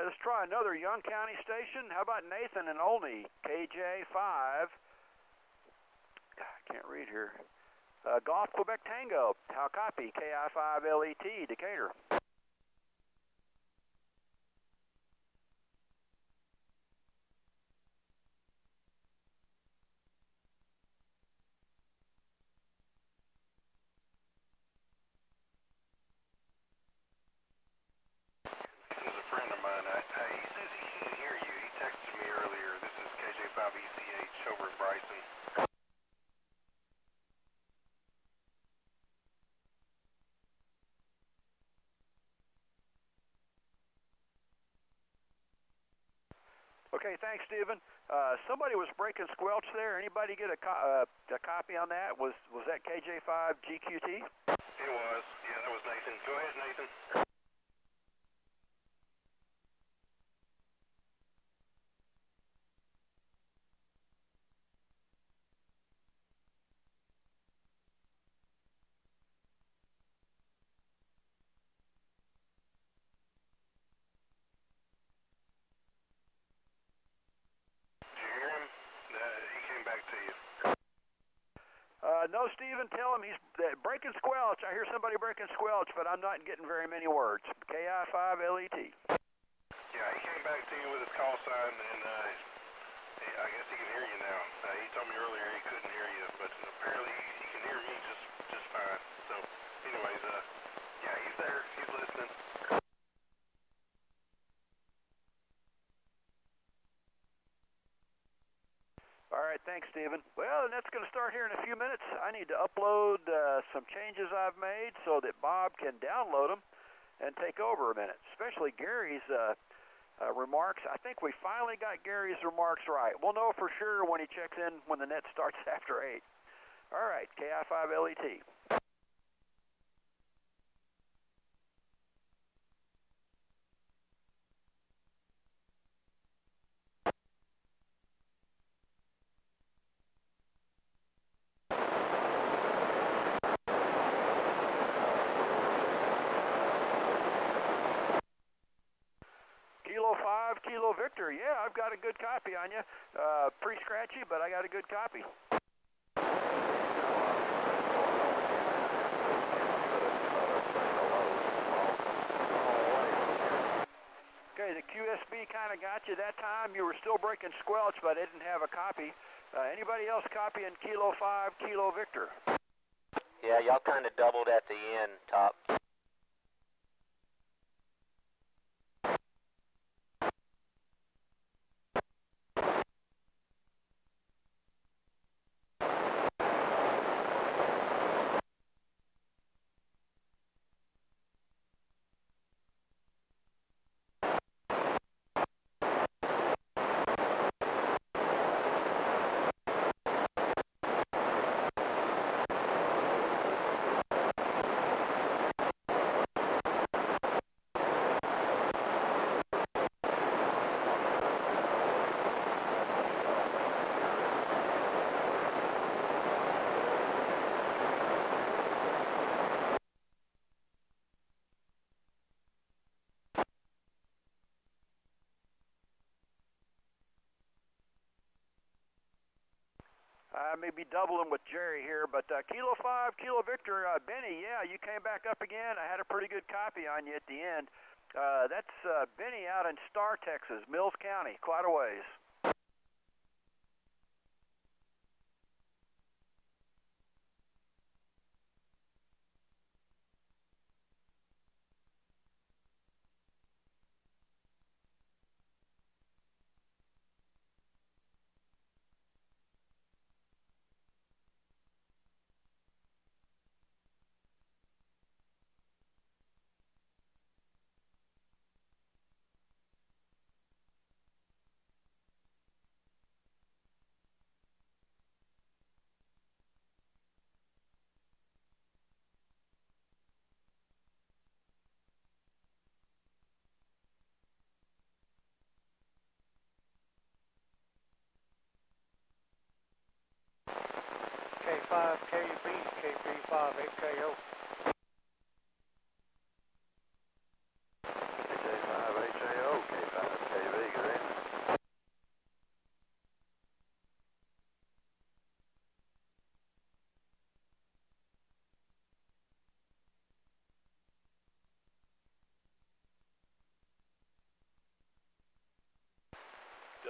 right, let's try another Young County station. How about Nathan and Olney, KJ5. I can't read here. Golf Quebec Tango. How copy? KI5LET, Decatur. This is a friend of mine. He says he can't hear you. He texted me earlier. This is KJ5ECH over at Bryson. Okay, thanks, Stephen. Somebody was breaking squelch there. Anybody get a copy on that? Was that KJ5 GQT? It was. Yeah, that was Nathan. Go ahead, Nathan. No, Stephen, tell him he's breaking squelch. I hear somebody breaking squelch, but I'm not getting very many words. KI5LET. Yeah, he came back to you with his call sign, and I guess he can hear you now. He told me earlier he couldn't hear you, but apparently he can hear me just fine. So, anyways, yeah, he's there. He's listening. All right, thanks, Stephen. Well, and that's going to start here in a few minutes. I need to upload some changes I've made so that Bob can download them and take over a minute, especially Gary's remarks. I think we finally got Gary's remarks right. We'll know for sure when he checks in when the net starts after 8. All right, KI5LET. Kilo 5, Kilo Victor. Yeah, I've got a good copy on you. Pretty scratchy, but I got a good copy. Okay, the QSB kind of got you that time. You were still breaking squelch, but I didn't have a copy. Anybody else copying Kilo 5, Kilo Victor? Yeah, y'all kind of doubled at the end, Top. I may be doubling with Jerry here, but Kilo 5, Kilo Victor, Benny, yeah, you came back up again. I had a pretty good copy on you at the end. That's Benny out in Star, Texas, Mills County, quite a ways.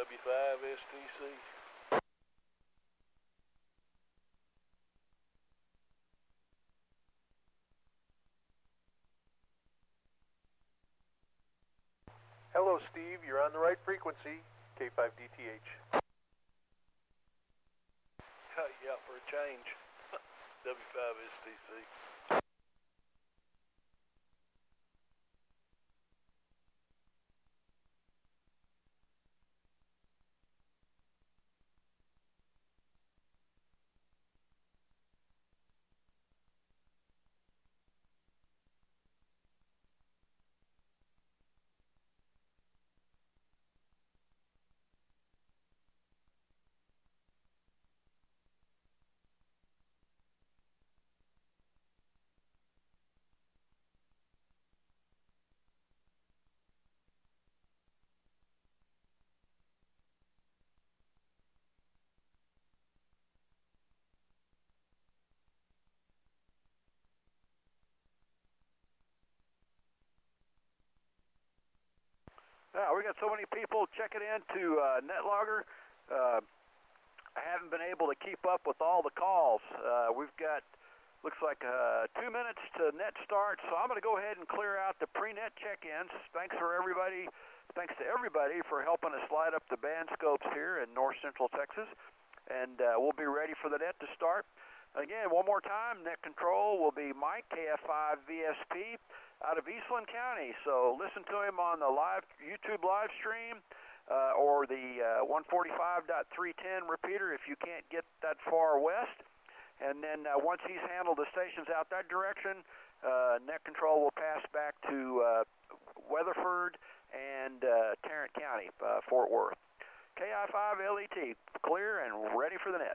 W5STC. Hello, Steve. You're on the right frequency. K5DTH. Cut you out for a change. W5STC. We got so many people checking into NetLogger. I haven't been able to keep up with all the calls. We've got, looks like 2 minutes to net start, so I'm going to go ahead and clear out the pre-net check-ins. Thanks to everybody for helping us light up the band scopes here in north central Texas. And we'll be ready for the net to start. Again, one more time, net control will be Mike, KF5VSP, out of Eastland County. So listen to him on the YouTube live stream or the 145.310 repeater if you can't get that far west. And then once he's handled the stations out that direction, net control will pass back to Weatherford and Tarrant County, Fort Worth. KI5LET, clear and ready for the net.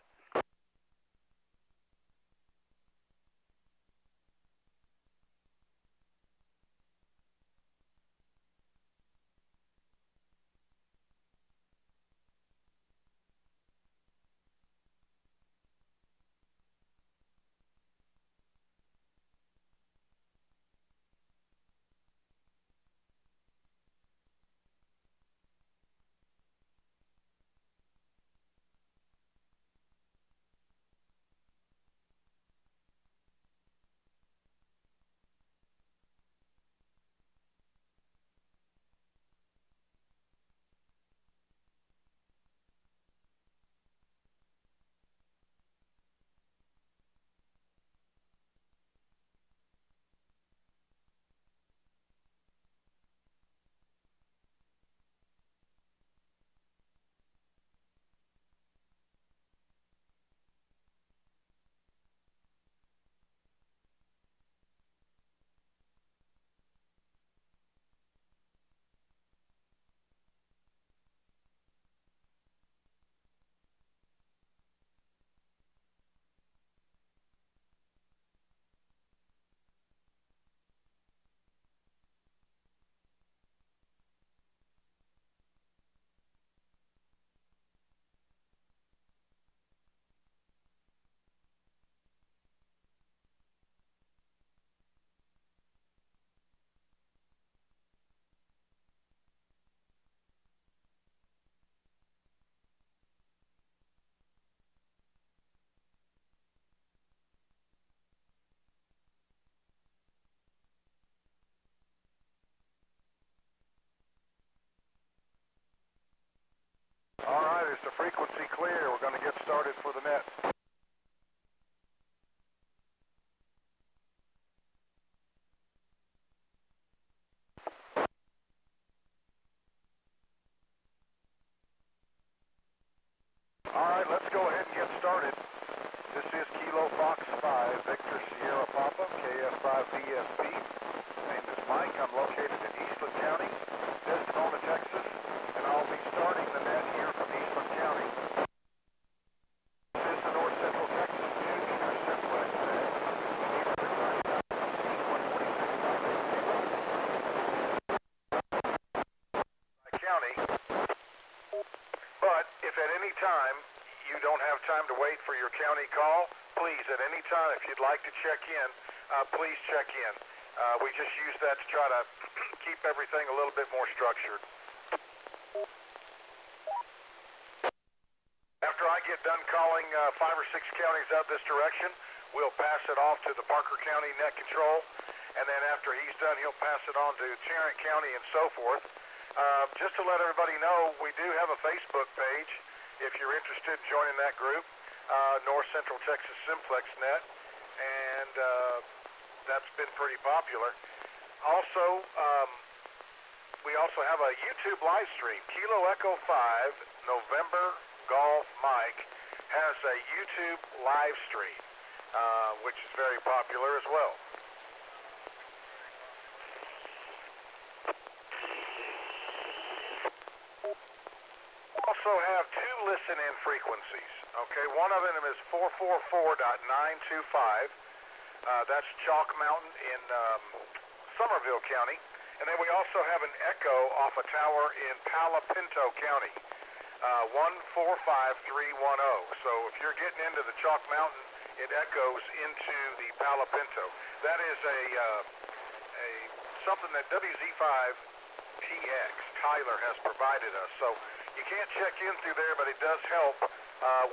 All right, is the frequency clear? We're going to get started for the net. All right, let's go ahead and get started. This is Kilo Fox 5, Victor Sierra Papa, KF5VSP. My name is Mike. I'm located in Eastland County, Desdemona, Texas, and I'll be starting the net here from Eastland County. This is the North Central Texas News, your Simplex County. But if at any time you don't have time to wait for your county call, please, at any time, if you'd like to check in, please check in. We just use that to try to keep everything a little bit more structured. get done calling 5 or 6 counties out this direction, we'll pass it off to the Parker County Net Control, and then after he's done, he'll pass it on to Tarrant County and so forth. Just to let everybody know, we do have a Facebook page if you're interested in joining that group, North Central Texas Simplex Net, and that's been pretty popular. Also, we also have a YouTube live stream. Kilo Echo 5 November Golf Mike has a YouTube live stream, which is very popular as well. Also have 2 listen-in frequencies. Okay, one of them is 444.925. That's Chalk Mountain in Somerville County. And then we also have an echo off a tower in Palo Pinto County, 145310. So if you're getting into the Chalk Mountain, it echoes into the Palo Pinto. That is something that WZ5TX Tyler has provided us. So you can't check in through there, but it does help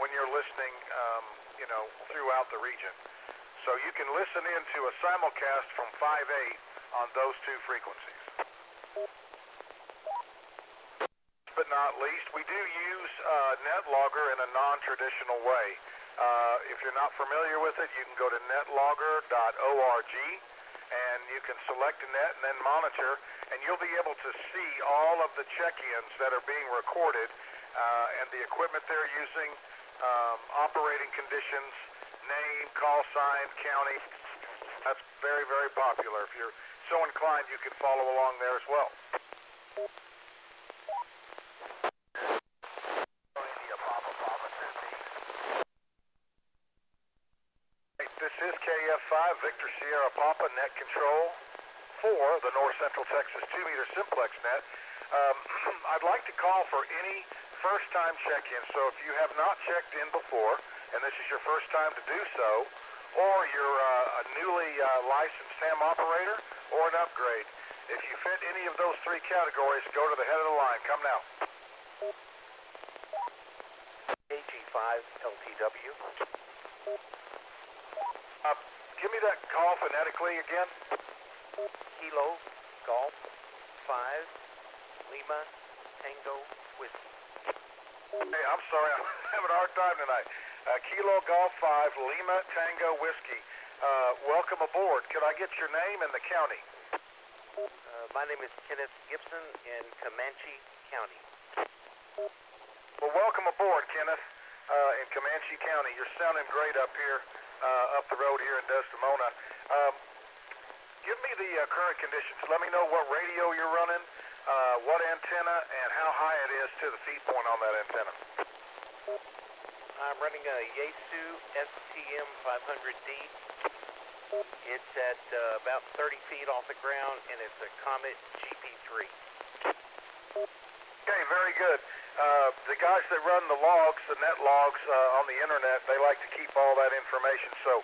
when you're listening, throughout the region. So you can listen in to a simulcast from 5.8 on those 2 frequencies. But not least, we do use NetLogger in a non-traditional way. If you're not familiar with it, you can go to netlogger.org and you can select a net and then monitor, and you'll be able to see all of the check-ins that are being recorded and the equipment they're using, operating conditions, name, call sign, county. That's very, very popular. If you're so inclined, you can follow along there as well. This is KF5, Victor Sierra Papa, Net Control for the North Central Texas 2-meter Simplex Net. I'd like to call for any first-time check-in. So if you have not checked in before, and this is your first time to do so, or you're a newly licensed ham operator or an upgrade, if you fit any of those 3 categories, go to the head of the line. Come now. AG5 LTW. Give me that call phonetically again. Kilo Golf 5 Lima Tango Whiskey. Hey, I'm sorry, I'm having a hard time tonight. Kilo Golf 5 Lima Tango Whiskey. Welcome aboard. Could I get your name and the county? My name is Kenneth Gibson in Comanche County. Well, welcome aboard, Kenneth, in Comanche County. You're sounding great up here, up the road here in Desdemona. Give me the current conditions. Let me know what radio you're running, what antenna, and how high it is to the feed point on that antenna. I'm running a Yaesu FT-991A. It's at about 30 feet off the ground, and it's a Comet GP3. Okay, very good. The guys that run the logs, the net logs on the internet, they like to keep all that information. So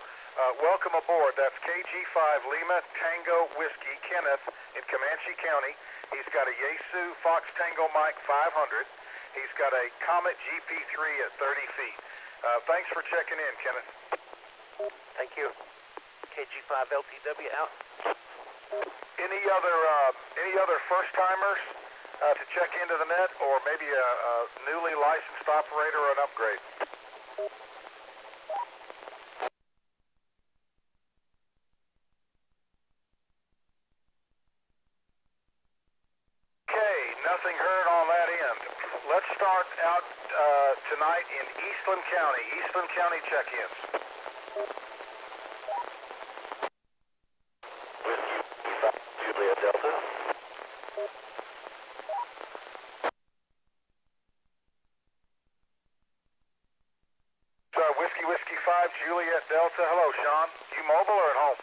welcome aboard. That's KG5 Lima Tango Whiskey, Kenneth in Comanche County. He's got a Yaesu Fox Tango Mike 500. He's got a Comet GP3 at 30 feet. Thanks for checking in, Kenneth. Thank you. KG5 LTW out. Any other first-timers to check into the net, or maybe a newly licensed operator or an upgrade? Okay, nothing heard on that end. Let's start out tonight in Eastland County check-ins. Juliet Delta. Whiskey 5, Juliet Delta. Hello, Sean. You mobile or at home?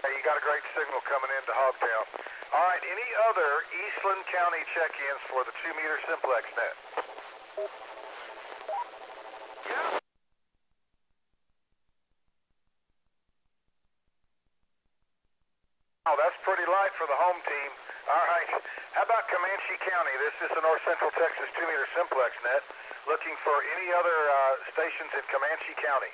Hey, you got a great signal coming into Hogtown. All right, any other Eastland County check-ins for the 2-meter Simplex net? Yeah. Oh, that's pretty light for the home team. All right. How about Comanche County? This is the North Central Texas 2-meter Simplex net. Looking for any other stations in Comanche County.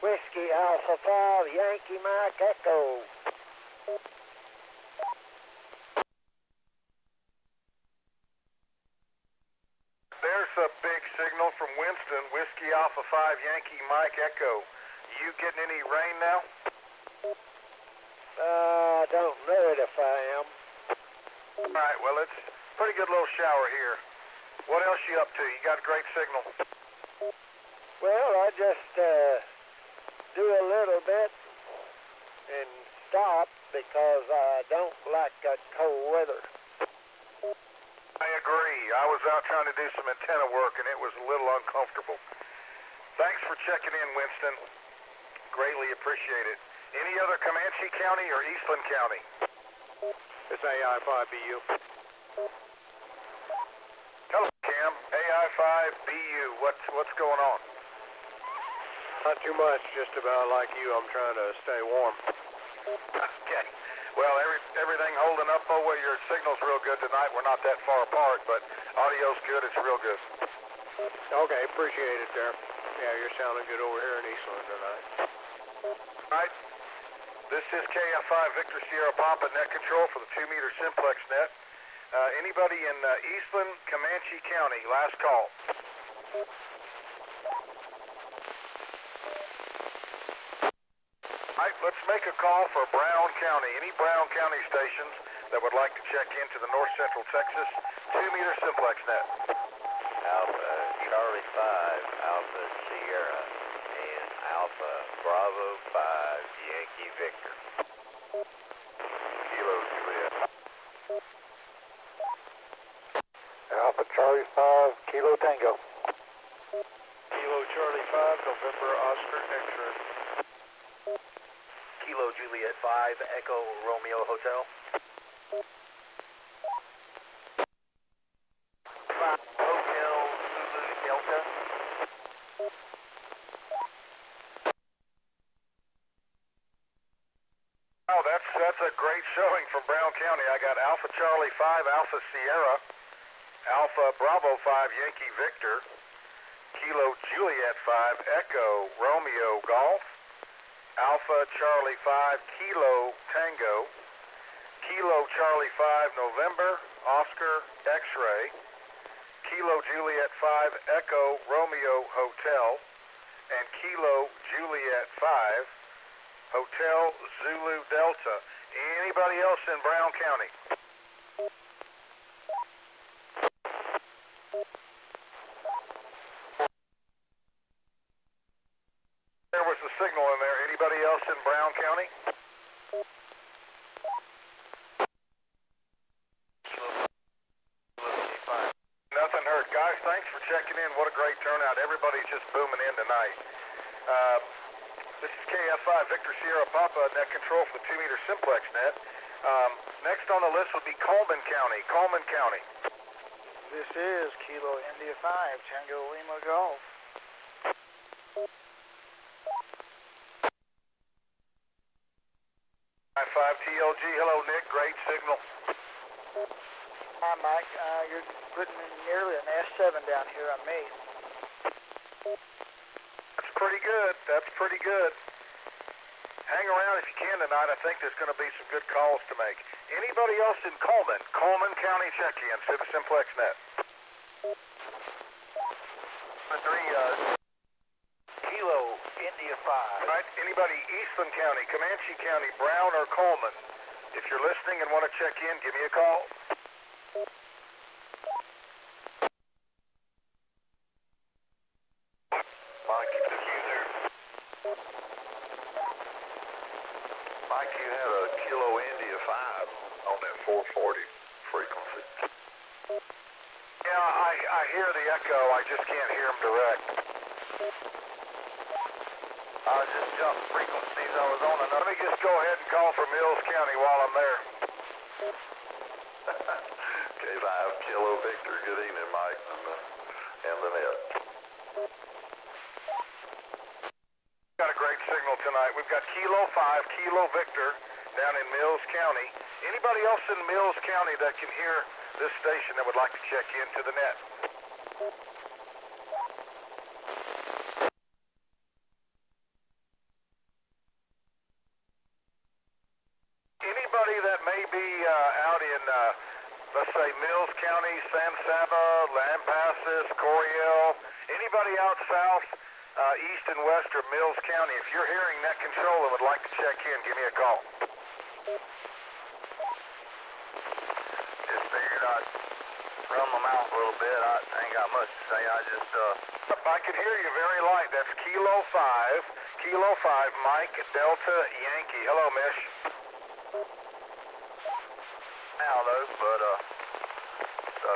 Whiskey Alpha 5, Yankee Mike Echo. There's a big signal from Winston, Whiskey Alpha 5, Yankee Mike Echo. You getting any rain now? I don't know it if I am. All right, well, it's a pretty good little shower here. What else you up to? You got a great signal. Well, I just do a little bit and stop because I don't like that cold weather. I agree. I was out trying to do some antenna work and it was a little uncomfortable. Thanks for checking in, Winston. Greatly appreciate it. Any other Comanche County or Eastland County? It's AI5BU. Hello, Cam. AI5BU. What's going on? Not too much, just about like you. I'm trying to stay warm. Okay. Well, everything holding up over. Your signal's real good tonight. We're not that far apart, but audio's good. It's real good. Okay, appreciate it there. Yeah, you're sounding good over here in Eastland tonight. All right. This is KF5 Victor Sierra Papa net control for the 2-meter Simplex net. Anybody in Eastland, Comanche County, last call. All right, let's make a call for Brown County. Any Brown County stations that would like to check into the North Central Texas 2-meter Simplex net. Alpha Charlie 5, Alpha Sierra, and Alpha Bravo 5, Yankee Victor. Kilo Juliet. Alpha Charlie 5, Kilo Tango. Kilo Charlie 5, November Oscar X-ray. Kilo Juliet 5, Echo Romeo Hotel. 5 Hotel Zulu Delta. Oh, that's a great showing from Brown County. I got Alpha Charlie 5, Alpha Sierra, Alpha Bravo 5, Yankee Victor, Kilo Juliet 5, Echo Romeo Golf, Alpha Charlie 5, Kilo Tango, Kilo Charlie 5, November Oscar X-ray, Kilo Juliet 5, Echo Romeo Hotel, and Kilo Juliet 5, Hotel Zulu Delta. Anybody else in Brown County? There was a signal in there. Anybody else in Brown County? Nothing heard. Guys, thanks for checking in. What a great turnout. Everybody's just booming in tonight. This is KF5 Victor Sierra Papa net control for the 2-meter Simplex net. Next on the list would be Coleman County. Coleman County. This is Kilo India 5, Tango Lima Golf. 5 TLG. Hello, Nick. Great signal. Hi, Mike. You're putting nearly an S7 down here on me. That's pretty good. That's pretty good. Hang around if you can tonight. I think there's going to be some good calls to make. Anybody else in Coleman? Coleman County check-in to the Simplex net. 3 Kilo India 5. All right. Anybody Eastland County, Comanche County, Brown, or Coleman? If you're listening and want to check in, give me a call. Mike, you took you there. Mike, you had a Kilo India 5 on that 440 frequency. Yeah, I hear the echo. I just can't hear them direct. I just jumped frequencies. I was on another. Let me just go ahead and call for Mills County while I'm there. K5 Kilo Victor. Good evening, Mike, and Lynette. Got a great signal tonight. We've got Kilo 5, Kilo Victor, down in Mills County. Anybody else in Mills County that can hear this station that would like to check into the net? Anybody that may be out in, let's say, Mills County, San Saba, Lampasas, Coryell, anybody out south, east and west of Mills County, if you're hearing net control and would like to check in, give me a call. Just figured I'd run my mouth a little bit. I ain't got much to say. I just, I can hear you very light. That's Kilo 5, Mike, Delta, Yankee. Hello, Mish. now though, but, so,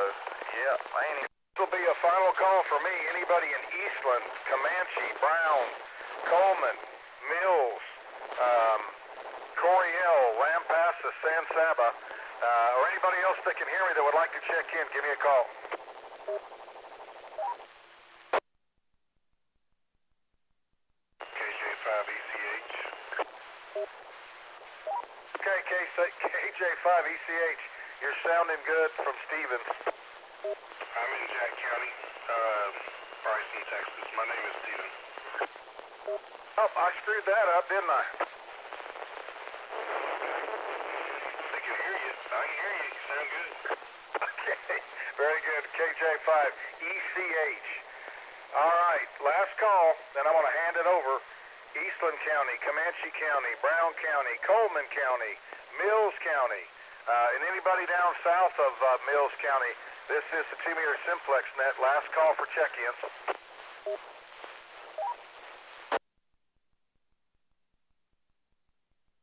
yeah, man. This will be a final call for me. Anybody in Eastland, Comanche, Brown, Coleman, Mills, Coryell, Lampasas, San Saba, or anybody else that can hear me that would like to check in, give me a call. KJ5ECH. Okay, KJ5ECH, you're sounding good from Stevens. I'm in Jack County, Bryson, Texas. My name is Steven. Oh, I screwed that up, didn't I? They can hear you. I can hear you. You sound good. Okay, very good. KJ5ECH. All right, last call, then I want to hand it over. Eastland County, Comanche County, Brown County, Coleman County, Mills County, and anybody down south of Mills County. This is the 2-meter Simplex net. Last call for check-ins.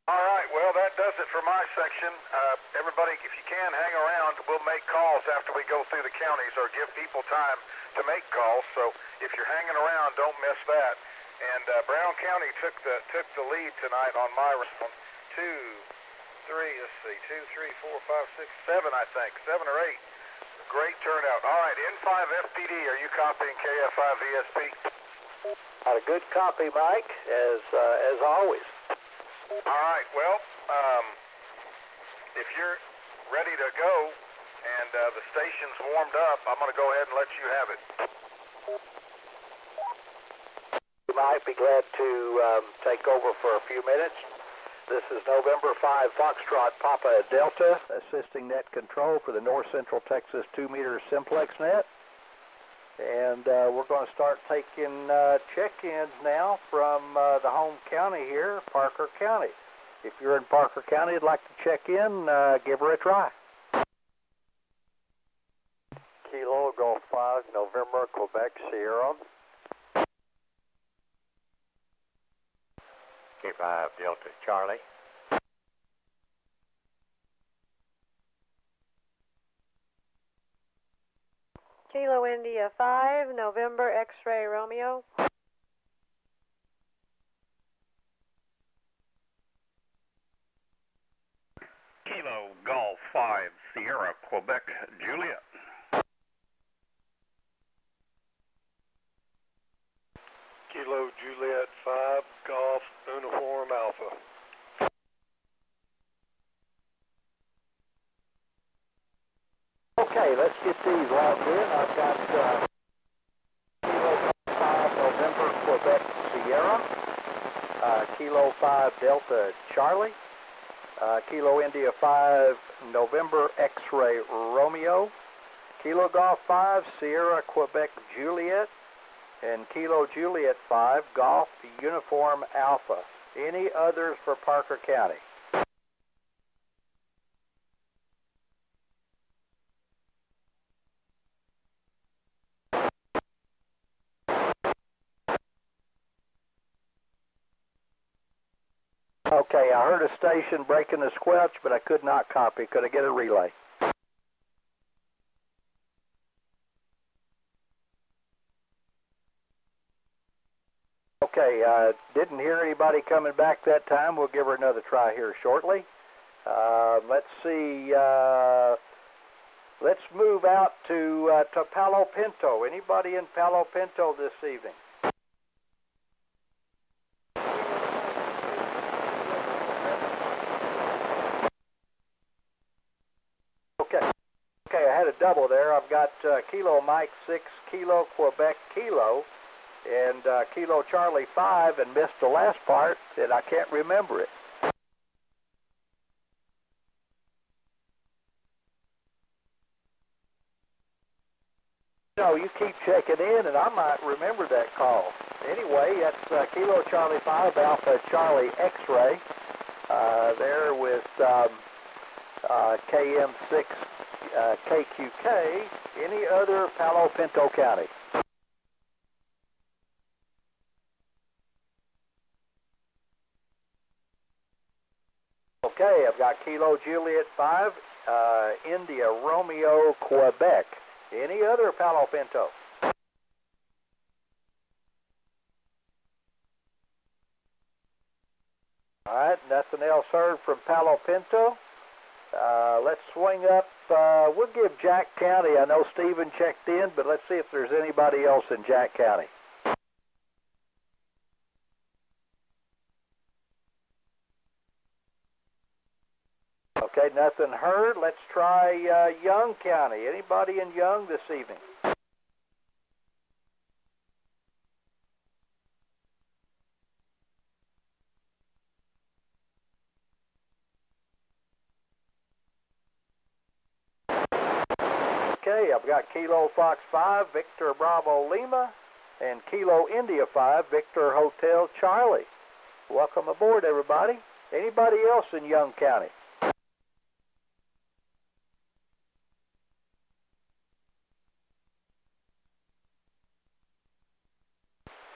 All right, well, that does it for my section. Everybody, if you can, hang around. We'll make calls after we go through the counties or give people time to make calls. So if you're hanging around, don't miss that. And Brown County took the lead tonight on my response. 2, 3, let's see, 2, 3, 4, 5, 6, 7, I think. 7 or 8. Great turnout. All right, N5 FPD, are you copying KF5 VSP? Got a good copy, Mike, as always. All right, well, if you're ready to go and the station's warmed up, I'm going to go ahead and let you have it. You might be glad to take over for a few minutes. This is November 5 Foxtrot Papa Delta, assisting net control for the North Central Texas 2-meter Simplex net. And we're going to start taking check-ins now from the home county here, Parker County. If you're in Parker County and would like to check in, give her a try. Kilo Golf 5, November, Quebec, Sierra. K5 Delta, Charlie. Kilo India 5, November, X-ray Romeo. Kilo Golf 5, Sierra, Quebec, Juliet. Kilo Juliet 5, Golf, Uniform Alpha. Okay, let's get these logged in. I've got Kilo 5 November Quebec Sierra, Kilo 5 Delta Charlie, Kilo India 5 November X-ray Romeo, Kilo Golf 5 Sierra Quebec Juliet, and Kilo Juliet 5 Golf Uniform Alpha. Any others for Parker County? Okay, I heard a station breaking the squelch, but I could not copy. Could I get a relay? Okay, didn't hear anybody coming back that time. We'll give her another try here shortly. Let's see. Let's move out to Palo Pinto. Anybody in Palo Pinto this evening? double there. I've got Kilo Mike 6, Kilo Quebec Kilo, and Kilo Charlie 5, and missed the last part, and I can't remember it. No, you keep checking in, and I might remember that call. Anyway, that's Kilo Charlie 5, Alpha Charlie X-ray, there with KM6 KQK, any other Palo Pinto County. Okay, I've got Kilo Juliet 5, India Romeo Quebec. Any other Palo Pinto? All right, nothing else heard from Palo Pinto. Let's swing up. We'll give Jack County. I know Stephen checked in, but let's see if there's anybody else in Jack County. Okay, nothing heard. Let's try Young County. Anybody in Young this evening? Okay, I've got Kilo Fox 5, Victor Bravo Lima, and Kilo India 5, Victor Hotel Charlie. Welcome aboard, everybody. Anybody else in Young County?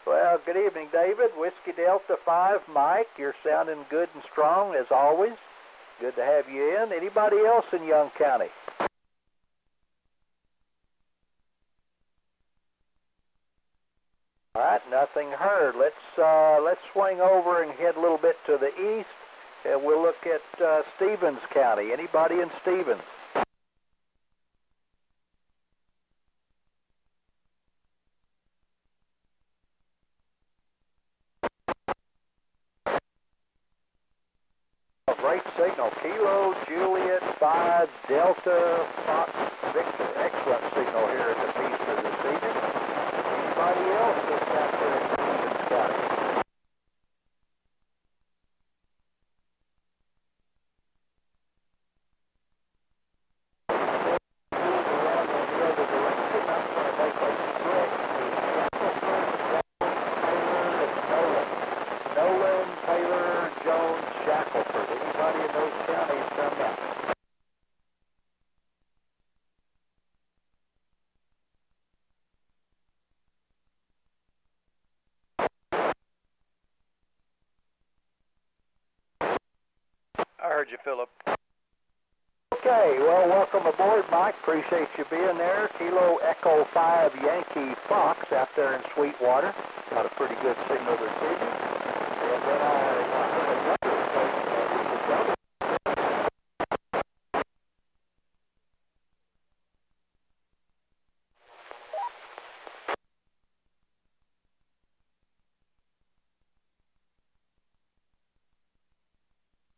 Well, good evening, David. Whiskey Delta 5, Mike. You're sounding good and strong, as always. Good to have you in. Anybody else in Young County? All right, nothing heard. Let's swing over and head a little bit to the east, and we'll look at Stevens County. Anybody in Stevens? Great signal. Kilo Juliet 5 Delta Fox Victor. Excellent signal here at the pista this evening. Anybody else that's out there in Stevens County? Nolan, Taylor, Jones, Shackelford. Anybody in those counties come out? I heard you, Philip. Okay, well, welcome aboard, Mike. Appreciate you being there. Kilo Echo 5 Yankee Fox out there in Sweetwater. Got a pretty good signal this evening. And then I heard another station.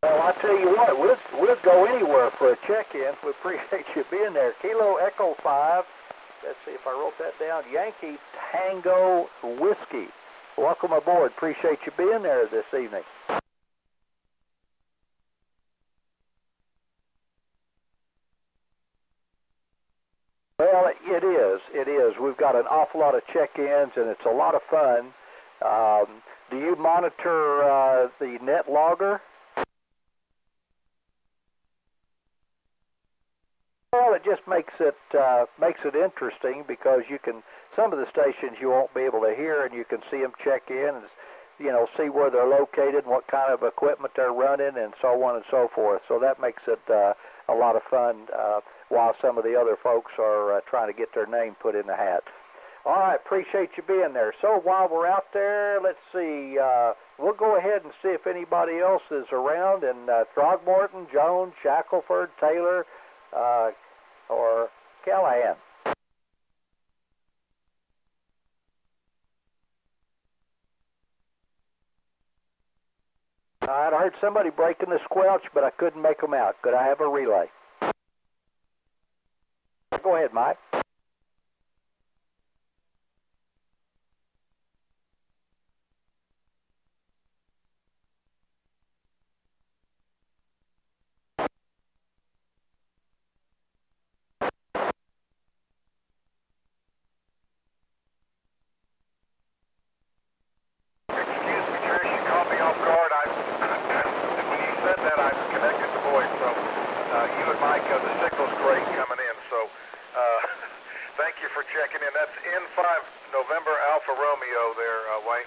Well, I tell you what, we'll go anywhere for a check-in. We appreciate you being there. Kilo Echo 5, let's see if I wrote that down, Yankee Tango Whiskey. Welcome aboard. Appreciate you being there this evening. Well, it is. It is. We've got an awful lot of check-ins, and it's a lot of fun. Do you monitor the net logger? Well, it just makes it interesting because you can, some of the stations you won't be able to hear, and you can see them check in and, you know, see where they're located and what kind of equipment they're running and so on and so forth. So that makes it a lot of fun while some of the other folks are trying to get their name put in the hat. All right, appreciate you being there. So while we're out there, let's see, we'll go ahead and see if anybody else is around in Throgmorton, Jones, Shackelford, Taylor, or Callahan. All right, I heard somebody breaking the squelch, but I couldn't make them out. Could I have a relay? Go ahead, Mike. Checking in. That's N5 November Alpha Romeo there, Wayne.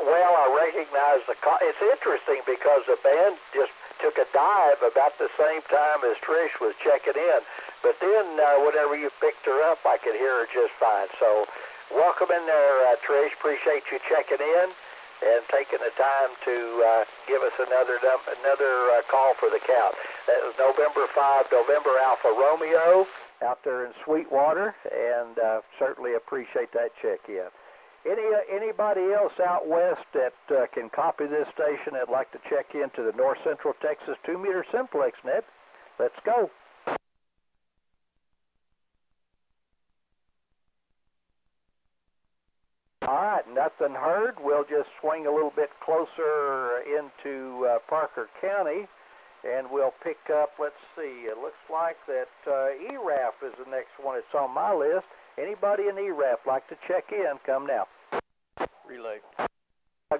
Well, I recognize it's interesting because the band just took a dive about the same time as Trish was checking in. But then whenever you picked her up, I could hear her just fine. So welcome in there, Trish. Appreciate you checking in and taking the time to give us another call for the count. That was November 5, November Alpha Romeo, out there in Sweetwater, and certainly appreciate that check-in. Anybody else out west that can copy this station that'd like to check into the North Central Texas 2-meter Simplex net? Let's go. All right, nothing heard. We'll just swing a little bit closer into Parker County, and we'll pick up, let's see, it looks like that ERAF is the next one that's on my list. Anybody in ERAF like to check in, come now. Relay.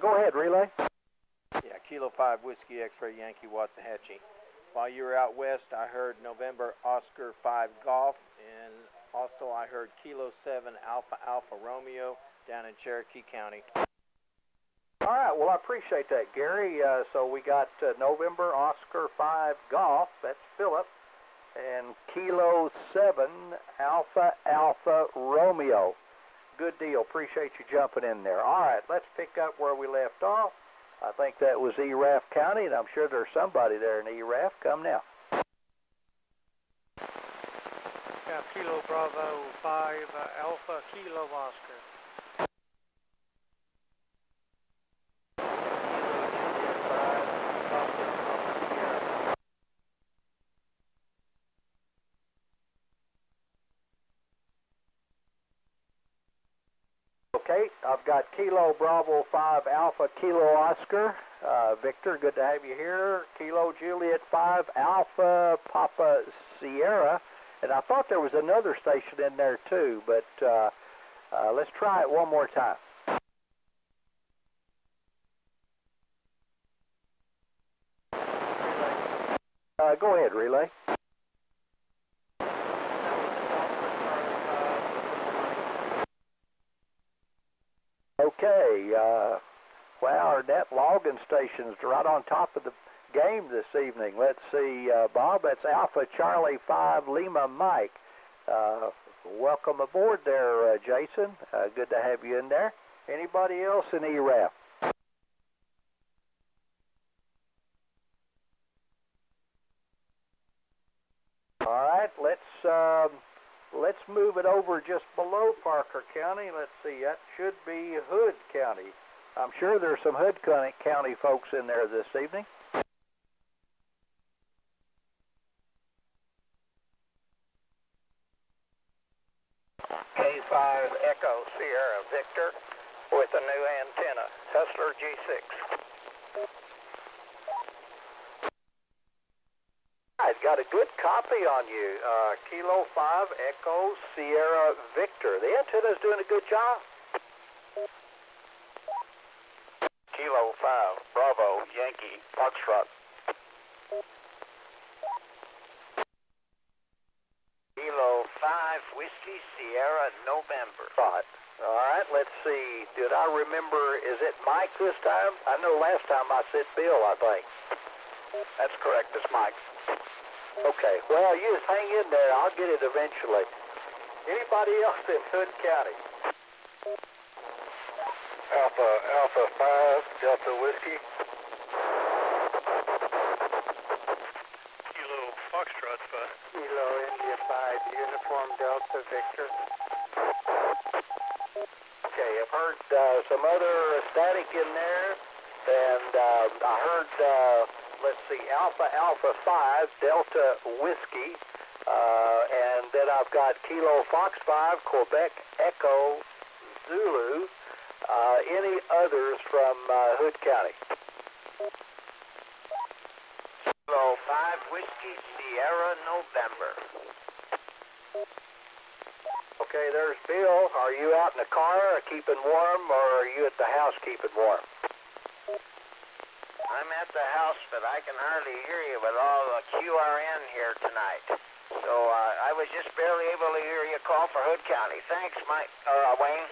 Go ahead, Relay. Yeah, Kilo 5 Whiskey X-Ray Yankee Waxahachie. While you were out west, I heard November Oscar 5 Golf, and also I heard Kilo 7 Alpha Alpha Romeo down in Cherokee County. All right, well, I appreciate that, Gary. So we got November Oscar 5 Golf, that's Philip, and Kilo 7 Alpha Alpha Romeo. Good deal. Appreciate you jumping in there. All right, let's pick up where we left off. I think that was ERAF County, and I'm sure there's somebody there in ERAF. Come now. Yeah, Kilo Bravo 5 Alpha Kilo Oscar. Okay, I've got Kilo Bravo 5 Alpha Kilo Oscar. Victor, good to have you here. Kilo Juliet 5 Alpha Papa Sierra. And I thought there was another station in there too, but let's try it one more time. Go ahead, Relay. Okay, wow, our net logging station's right on top of the game this evening. Let's see, Bob, that's Alpha Charlie 5 Lima Mike. Welcome aboard there, Jason. Good to have you in there. Anybody else in ERAF? All right, let's move it over just below Parker County. Let's see, that should be Hood County. I'm sure there's some Hood County folks in there this evening. K5 Echo Sierra Victor with a new antenna, Hustler G6. I've got a good copy on you. Kilo 5 Echo Sierra Victor. The antenna's doing a good job. Kilo 5 Bravo Yankee Foxtrot. Kilo 5 Whiskey Sierra November. Right. All right, let's see. Did I remember, is it Mike this time? I know last time I said Bill, I think. That's correct, it's Mike. Okay, well, you just hang in there. I'll get it eventually. Anybody else in Hood County? Alpha 5 Delta Whiskey. Kilo Foxtrot 5. Kilo India 5 Uniform Delta Victor. Okay, I've heard some other static in there, and I heard, let's see, Alpha 5 Delta Whiskey, And then I've got Kilo Fox 5, Quebec Echo Zulu. Any others from Hood County? Kilo 5 Whiskey Sierra November. Okay, there's Bill. Are you out in the car keeping warm, or are you at the house keeping warm? I'm at the house, but I can hardly hear you with all the QRN here tonight. So I was just barely able to hear you call for Hood County. Thanks, Mike, Wayne.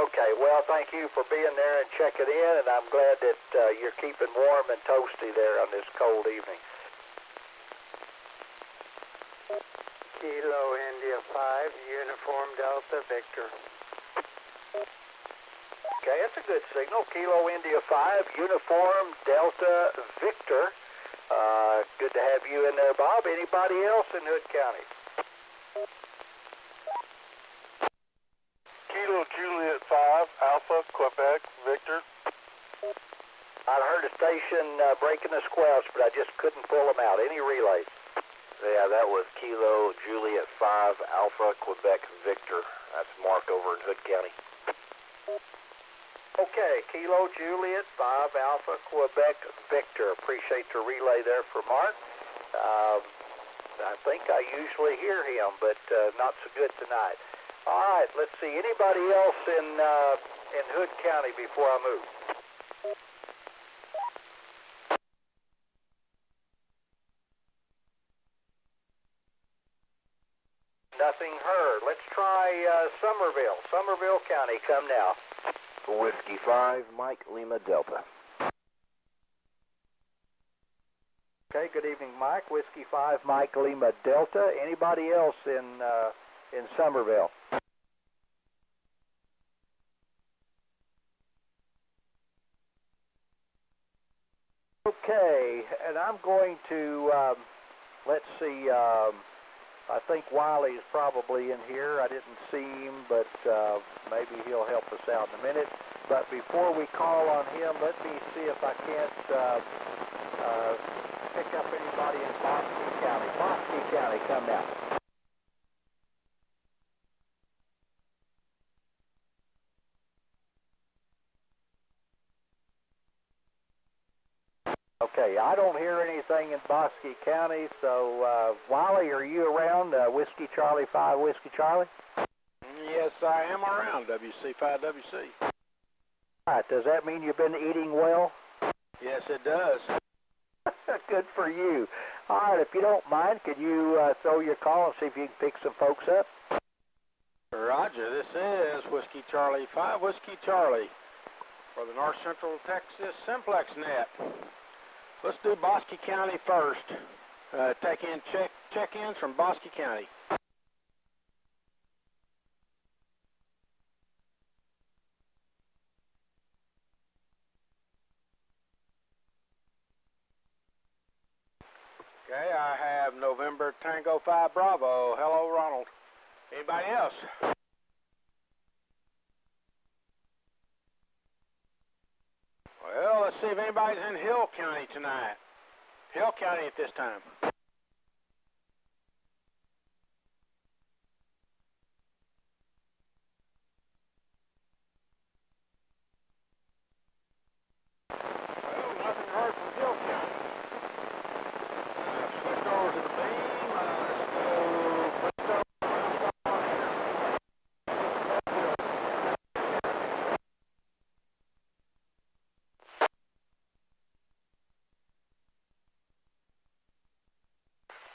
Okay, well, thank you for being there and checking in, and I'm glad that you're keeping warm and toasty there on this cold evening. Kilo India 5, Uniform Delta Victor. Okay, that's a good signal. Kilo India 5, Uniform Delta Victor. Good to have you in there, Bob. Anybody else in Hood County? Kilo Juliet 5, Alpha, Quebec, Victor. I heard a station breaking the squelch, but I just couldn't pull them out. Any relays? Yeah, that was Kilo Juliet 5, Alpha, Quebec, Victor. That's Mark over in Hood County. Okay, Kilo Juliet 5, Alpha, Quebec, Victor. Appreciate the relay there for Mark. I think I usually hear him, but not so good tonight. All right, let's see. Anybody else in Hood County before I move? Nothing heard. Let's try Somerville. Somerville County, come now. Whiskey 5, Mike Lima Delta. Okay, good evening, Mike. Whiskey 5, Mike Lima Delta. Anybody else in Somerville? Okay, and I'm going to, let's see, I think Wiley's probably in here. I didn't see him, but maybe he'll help us out in a minute. But before we call on him, let me see if I can't pick up anybody in Bosque County. Bosque County, come now. Okay, I don't hear anything in Bosque County, so Wiley, are you around? Whiskey Charlie 5, Whiskey Charlie? Yes, I am around, WC5WC. All right, does that mean you've been eating well? Yes, it does. Good for you. All right, if you don't mind, could you throw your call and see if you can pick some folks up? Roger, this is Whiskey Charlie 5, Whiskey Charlie for the North Central Texas Simplex net. Let's do Bosque County first. Check-ins from Bosque County. Okay, I have November Tango 5 Bravo. Hello, Ronald. Anybody else? Well, let's see if anybody's in Hill County tonight. Hill County at this time. Well, nothing heard from Hill County. Switched over to the beam. Let's go Bristow.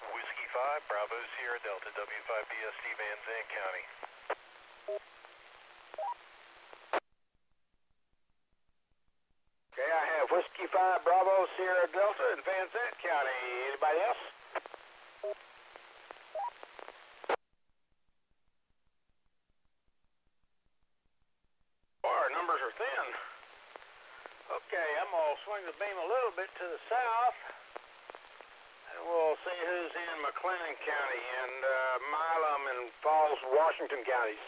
Whiskey 5, Bravo Sierra Delta, W5BSD, Van Zandt County. Okay, I have Whiskey 5 Bravo Sierra Delta in Van Zandt County. Anybody else? Our numbers are thin. Okay, I'm going to swing the beam a little bit to the south. And we'll see who's in McLennan County and Milam and Falls, Washington counties.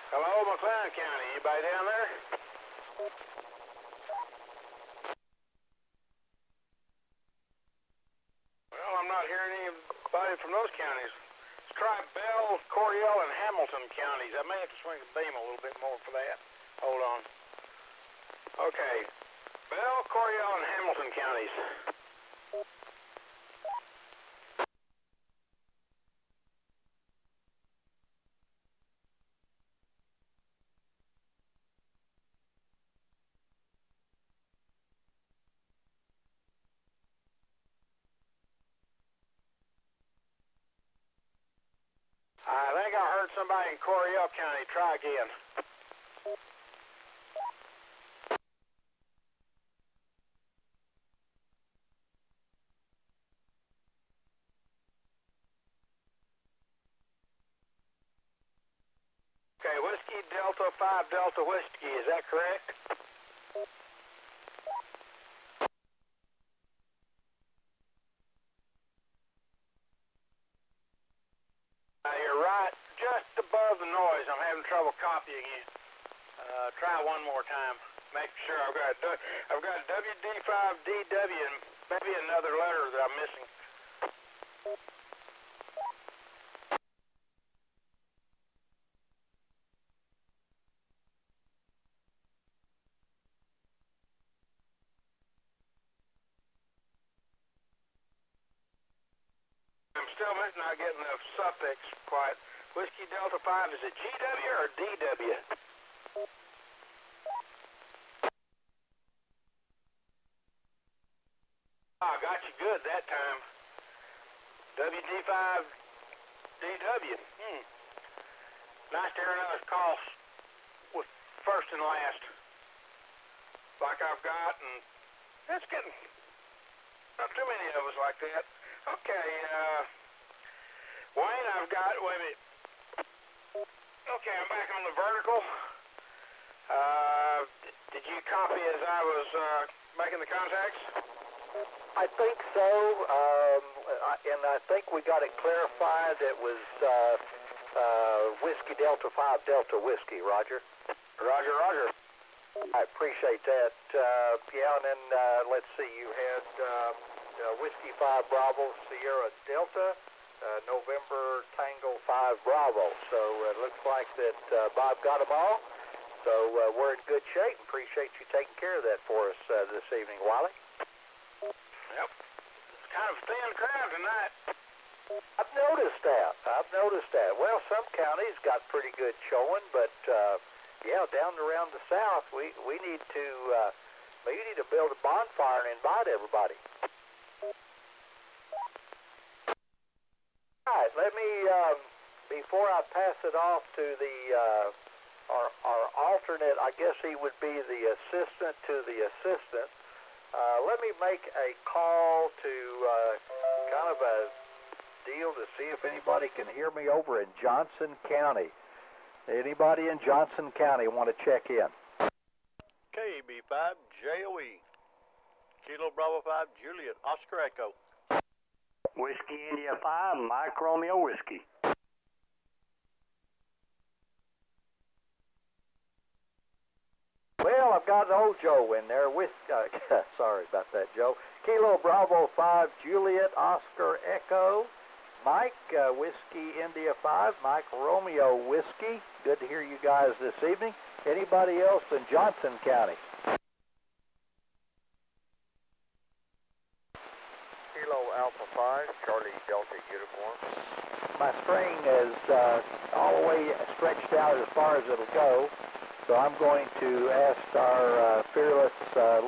Hello? McLean County. Anybody down there? Well, I'm not hearing anybody from those counties. Let's try Bell, Coryell, and Hamilton counties. I may have to swing the beam a little bit more for that. Hold on. Okay. Bell, Coryell, and Hamilton counties. I think I heard somebody in Coryell County. Try again. Okay, Whiskey Delta 5 Delta Whiskey, is that correct? You're right, just above the noise. I'm having trouble copying you. Try one more time. Make sure I've got WD5DW and maybe another letter that I'm missing. I'm still not getting the suffix quite. Whiskey Delta 5, is it GW or DW? I got you good that time. WD5DW. Nice to hear another call with first and last. Like I've got, and that's getting not too many of us like that. Okay, Wayne, I've got, wait a minute. Okay, I'm back on the vertical. Did you copy as I was making the contacts? I think so, and I think we got it clarified. It was Whiskey Delta 5 Delta Whiskey, Roger. Roger, Roger. I appreciate that. Yeah, and then let's see, you had Whiskey 5 Bravo Sierra Delta, November Tango 5 Bravo. So it looks like that Bob got them all. So we're in good shape. Appreciate you taking care of that for us this evening, Wally. Yep. It's kind of a thin crowd tonight. I've noticed that. Well, some counties got pretty good showing, but yeah, down around the south, we need to build a bonfire and invite everybody. All right, let me before I pass it off to the our alternate, I guess he would be the assistant to the assistant. Let me make a call to kind of a deal to see if anybody can hear me over in Johnson County. Anybody in Johnson County want to check in? KB5JOE, Kilo Bravo 5 Juliet, Oscar Echo. Whiskey India 5, Mike Romeo Whiskey. Well, I've got old Joe in there with, sorry about that, Joe. Kilo Bravo 5, Juliet, Oscar Echo, Mike, Whiskey India 5, Mike Romeo Whiskey. Good to hear you guys this evening. Anybody else in Johnson County? Kilo Alpha 5, Charlie Delta Uniform. My string is all the way stretched out as far as it'll go. So I'm going to ask our fearless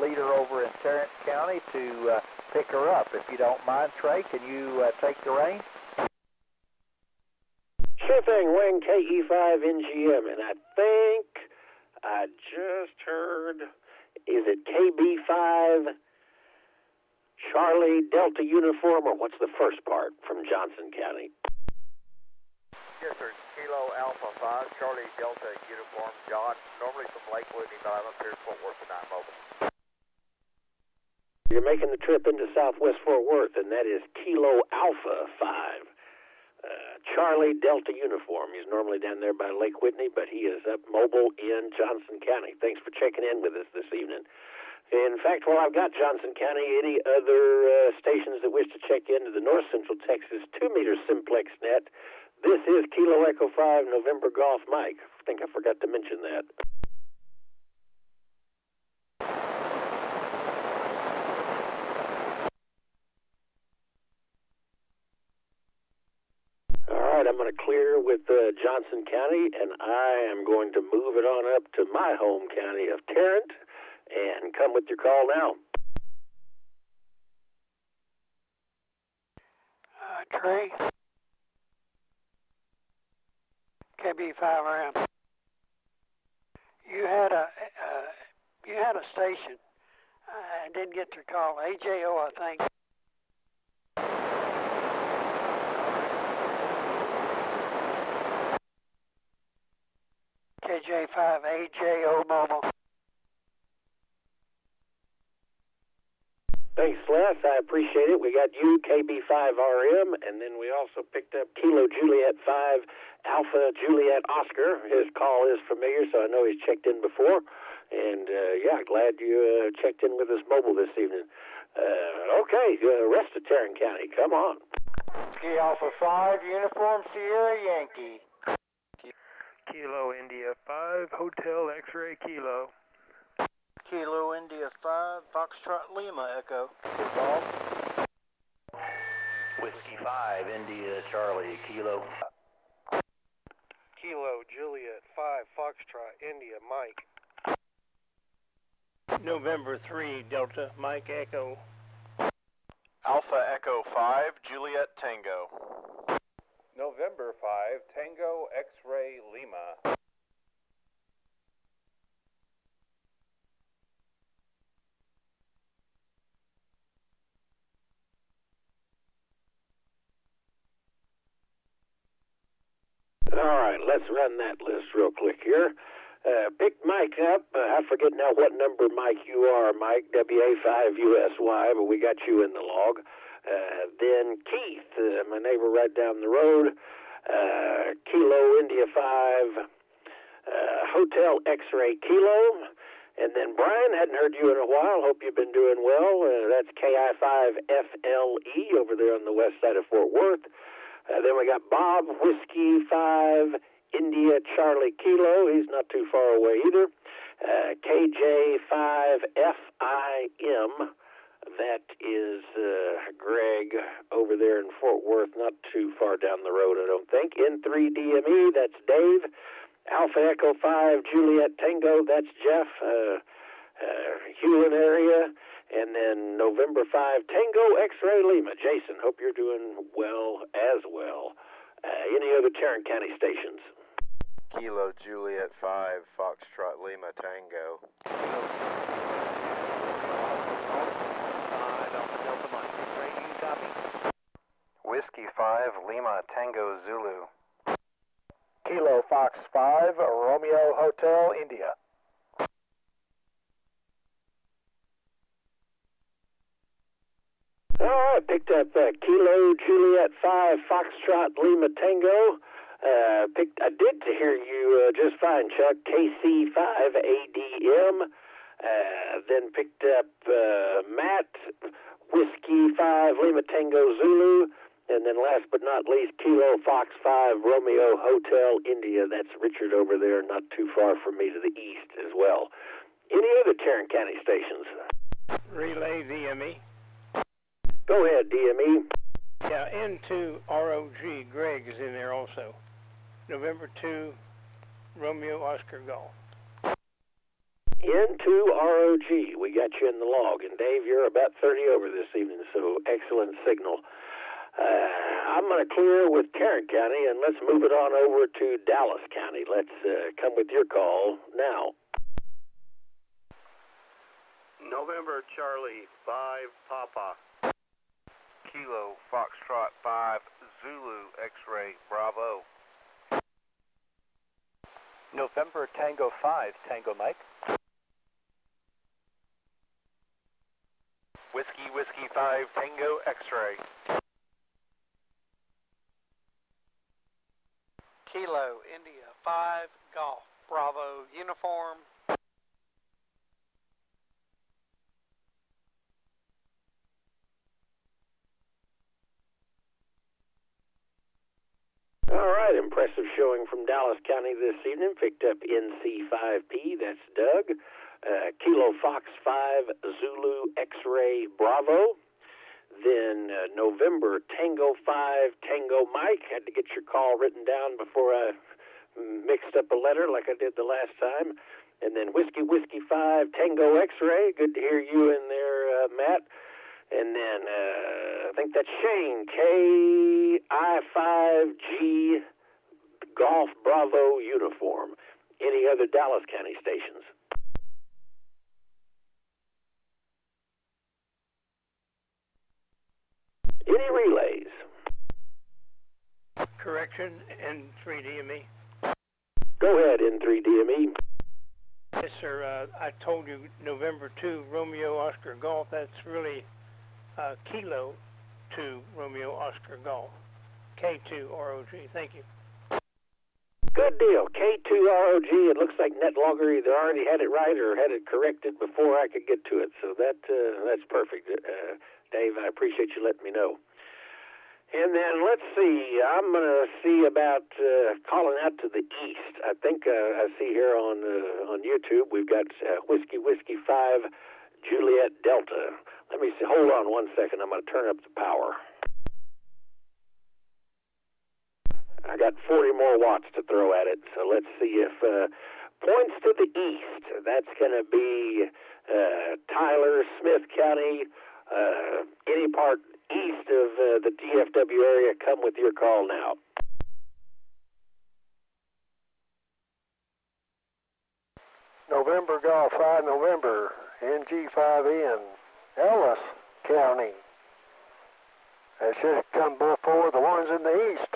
leader over in Tarrant County to pick her up. If you don't mind, Trey, can you take the reins? Sure thing, Wayne, KE5NGM, and I think I just heard, is it KB5 Charlie Delta Uniform, or what's the first part from Johnson County? Yes, sir. Kilo Alpha 5, Charlie Delta Uniform, John, normally from Lakewood, but I'm up here in Fort Worth tonight, mobile. You're making the trip into Southwest Fort Worth, and that is Kilo Alpha 5. Charlie Delta uniform. He's normally down there by Lake Whitney, but he is up mobile in Johnson County. Thanks for checking in with us this evening. In fact, while I've got Johnson County, any other stations that wish to check into the North Central Texas 2-meter Simplex net, this is Kilo Echo 5 November Golf Mike. I think I forgot to mention that. All right, I'm going to clear with Johnson County, and I am going to move it on up to my home county of Tarrant. And come with your call now. Trey, KB5RM. You had a station. I didn't get your call. AJO, I think. KJ5 AJO mobile. Thanks, Les. I appreciate it. We got you, KB5RM, and then we also picked up Kilo Juliet 5 Alpha Juliet Oscar. His call is familiar, so I know he's checked in before. And, yeah, glad you checked in with us mobile this evening. Okay, rest of Tarrant County, come on. Ski Alpha 5, Uniform Sierra Yankee. Kilo India 5, Hotel X-Ray Kilo. Kilo India 5, Foxtrot Lima Echo. Whiskey 5, India Charlie Kilo. Kilo Juliet 5, Foxtrot India Mike. November 3, Delta Mike Echo. Alpha Echo 5, Juliet Tango. November 5, Tango X-Ray Lima. All right, let's run that list real quick here. Picked Mike up. I forget now what number Mike you are, Mike, WA5USY, but we got you in the log. Then Keith, my neighbor right down the road, Kilo India 5, Hotel X-Ray Kilo. And then Brian, hadn't heard you in a while. Hope you've been doing well. That's KI5FLE over there on the west side of Fort Worth. Then we got Bob, Whiskey 5, India Charlie Kilo. He's not too far away either. KJ5FIM. That is Greg over there in Fort Worth, not too far down the road, I don't think. N3DME, that's Dave. Alpha Echo 5, Juliet Tango, that's Jeff. Hewlin area. And then November 5, Tango X-Ray Lima. Jason, hope you're doing well as well. Any other Tarrant County stations? Kilo Juliet 5, Foxtrot Lima Tango. Delta Mike. Great, you copy? Whiskey 5, Lima Tango Zulu. Kilo Fox 5, Romeo Hotel, India. All right, picked up Kilo Juliet 5 Foxtrot Lima Tango. I did hear you just fine, Chuck. KC5ADM. Then picked up Matt, Whiskey 5 Lima Tango Zulu. And then last but not least, Kilo Fox 5 Romeo Hotel India. That's Richard over there, not too far from me to the east as well. Any other Tarrant County stations? Relay VME. Go ahead, DME. Yeah, N2 ROG. Greg is in there also. November 2, Romeo Oscar Golf. N2 ROG. We got you in the log. And Dave, you're about 30 over this evening, so excellent signal. I'm going to clear with Tarrant County, and let's move it on over to Dallas County. Let's come with your call now. November Charlie 5 Papa. Kilo Foxtrot 5 Zulu X-Ray Bravo. November Tango 5 Tango Mike. Whiskey 5 Tango X-Ray. Kilo India 5 Golf Bravo Uniform. All right, impressive showing from Dallas County this evening. Picked up NC5P, that's Doug. Kilo Fox 5 Zulu X-Ray Bravo. Then November Tango 5 Tango Mike. Had to get your call written down before I mixed up a letter like I did the last time. And then Whiskey 5 Tango X-Ray. Good to hear you in there, Matt. And then I think that's Shane, KI5G Golf Bravo Uniform. Any other Dallas County stations? Any relays? Correction, N3DME. Go ahead, N3DME. Yes, sir. I told you November 2 Romeo Oscar Golf. That's really Kilo 2 Romeo Oscar Golf. K2 ROG. Thank you. Good deal. K2 ROG. It looks like NetLogger either already had it right or had it corrected before I could get to it. So that's perfect. Dave, I appreciate you letting me know. And then let's see. I'm going to see about calling out to the east. I think I see here on YouTube we've got Whiskey 5 Juliet Delta. Let me see. Hold on one second. I'm going to turn up the power. I got 40 more watts to throw at it, so let's see if points to the east. That's going to be Tyler, Smith County, any part east of the DFW area. Come with your call now. November Golf 5 November, NG5N, Ellis County. That should come before the ones in the east.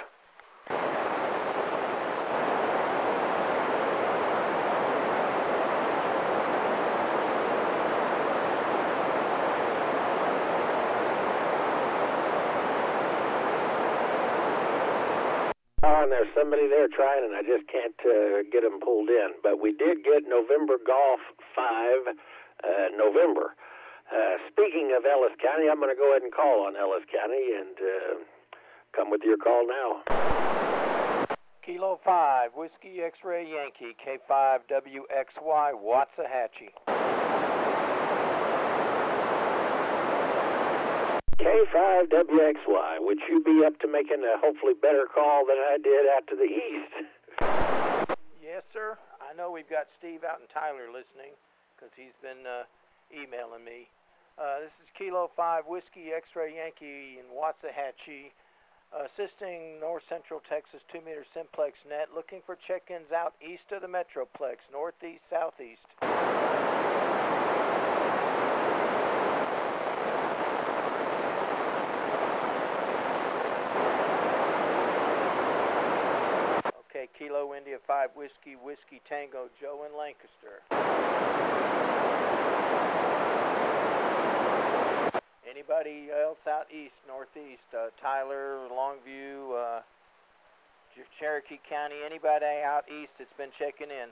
And there's somebody there trying, and I just can't get them pulled in. But we did get November Golf 5 November. Speaking of Ellis County, I'm going to go ahead and call on Ellis County and come with your call now. Kilo 5 Whiskey X-Ray Yankee K5WXY Waxahachie. K5WXY, would you be up to making a hopefully better call than I did out to the east? Yes, sir. I know we've got Steve out in Tyler listening because he's been emailing me. This is Kilo 5 Whiskey X-Ray Yankee in Waxahachie, assisting North Central Texas 2-meter Simplex net, looking for check-ins out east of the Metroplex, northeast, southeast. Okay, Kilo India 5 Whiskey Tango Joe in Lancaster. Anybody else out east, northeast, Tyler, Longview, Cherokee County, anybody out east that's been checking in?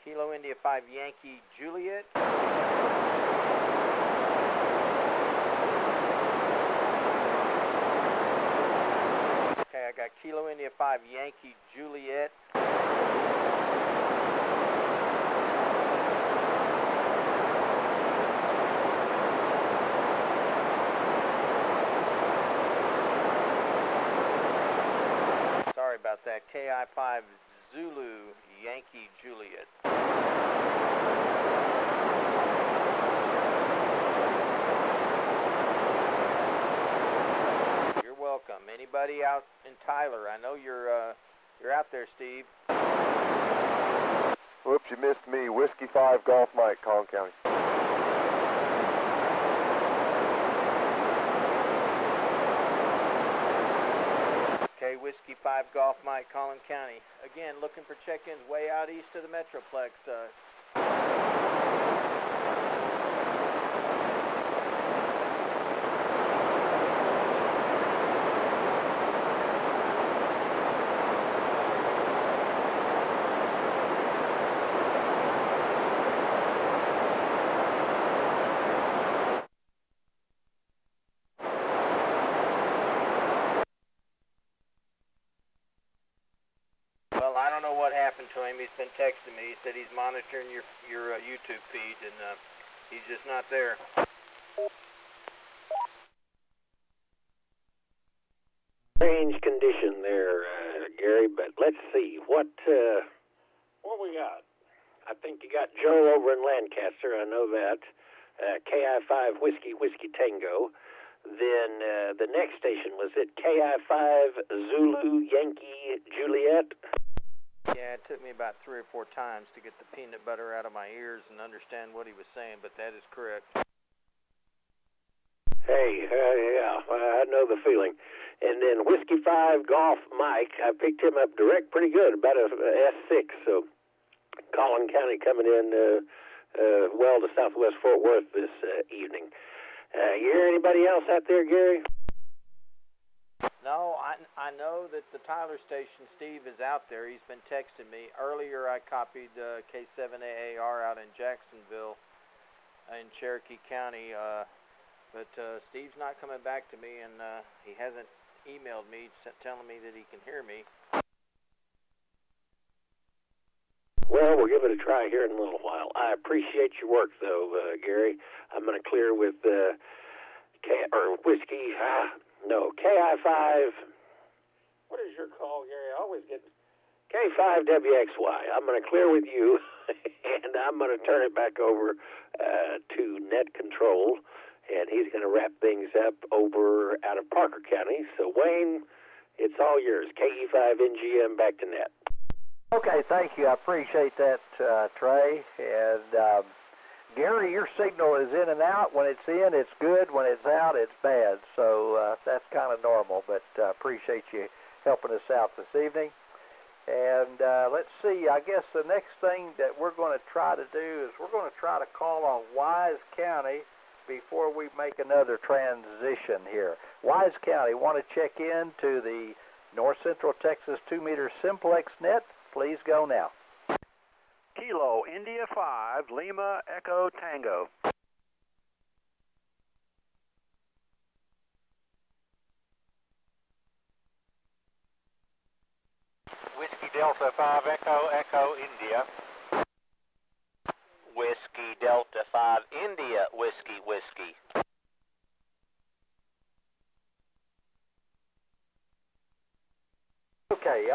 Kilo India 5 Yankee Juliet. Okay, I got Kilo India 5 Yankee Juliet. Sorry about that. KI5 Zulu Yankee Juliet. You're welcome. Anybody out in Tyler? I know you're out there, Steve. Whoops, you missed me. Whiskey 5 Golf Mike, Collin County. Okay, Whiskey 5 Golf Mike, Collin County. Again, looking for check-ins way out east of the Metroplex. monitoring your YouTube feed, and he's just not there. Strange condition there, Gary, but let's see. What we got? I think you got Joe over in Lancaster, I know that. KI-5 Whiskey Tango. Then the next station, was it KI-5 Zulu Yankee Juliet? Yeah, it took me about 3 or 4 times to get the peanut butter out of my ears and understand what he was saying, but that is correct. Hey, yeah, I know the feeling. And then Whiskey 5 Golf Mike, I picked him up direct pretty good, about a S6, so Collin County coming in well to Southwest Fort Worth this evening. You hear anybody else out there, Gary? No, I know that the Tyler station, Steve, is out there. He's been texting me. Earlier I copied K7AAR out in Jacksonville in Cherokee County, but Steve's not coming back to me, and he hasn't emailed me telling me that he can hear me. Well, we'll give it a try here in a little while. I appreciate your work, though, Gary. I'm going to clear with Whiskey, KI-5. What is your call, Gary? I always get K5WXY. I'm going to clear with you, and I'm going to turn it back over to Net Control, and he's going to wrap things up over out of Parker County. So, Wayne, it's all yours. KE5NGM back to Net. Okay, thank you. I appreciate that, Trey. And Gary, your signal is in and out. When it's in, it's good. When it's out, it's bad. So that's kind of normal, but appreciate you helping us out this evening. And let's see, I guess the next thing that we're going to try to do is we're going to try to call on Wise County before we make another transition here. Wise County, want to check in to the North Central Texas 2-meter Simplex net? Please go now. Kilo India 5 Lima Echo Tango. Whiskey Delta 5 Echo India. Whiskey Delta 5 India Whiskey. Okay.